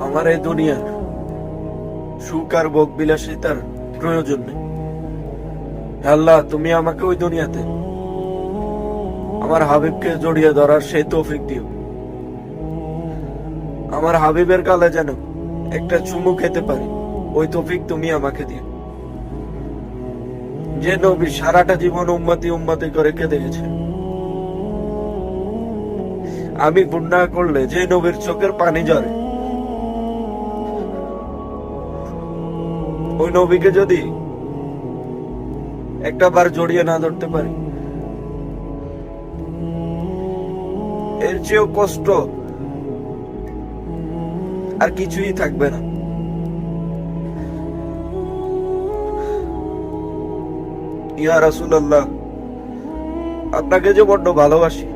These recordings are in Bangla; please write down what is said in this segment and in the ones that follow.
আমার এই দুনিয়ার সুখ আর ভোগ বিলাসিতার প্রয়োজন নেই। আল্লাহ, তুমি আমাকে ওই দুনিয়াতে আমার হাবিবকে জড়িয়ে ধরার সেই তৌফিক দিও। আমার হাবিবের গালে যেন একটা চুমু খেতে পারি, ওই তৌফিক তুমি আমাকে দিও। যে নবী সারাটা জীবন উম্মতি উম্মতি করে কেঁদে গেছে, আমি গুনাহ করলে যে নবীর চোখের পানি ঝরে, ওই নবীকে যদি একটা বার জড়িয়ে না ধরতে পারি, এর চেয়েও কষ্ট আর কিছুই থাকবে না। ইয়া রাসূলুল্লাহ, আপনাকে যে বড্ড ভালোবাসি,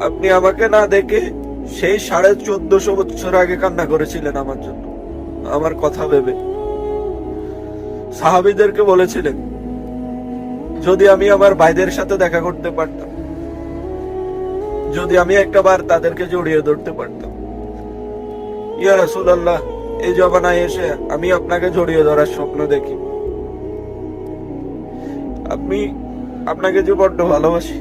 আপনি আমাকে না দেখে সেই 1450 বছর আগে কান্না করেছিলেন আমার জন্য, আমার কথা ভেবে। সাহাবীদেরকে বলেছিলেন, যদি আমি আমার ভাইদের সাথে দেখা করতে পারতাম, যদি আমি একটাবার তাদেরকে জড়িয়ে ধরতে পারতাম। ইয়া রাসূলুল্লাহ, এই জমানায় এসে আমি আপনাকে জড়িয়ে ধরার স্বপ্ন দেখি। আপনাকে যে বড্ড ভালোবাসি।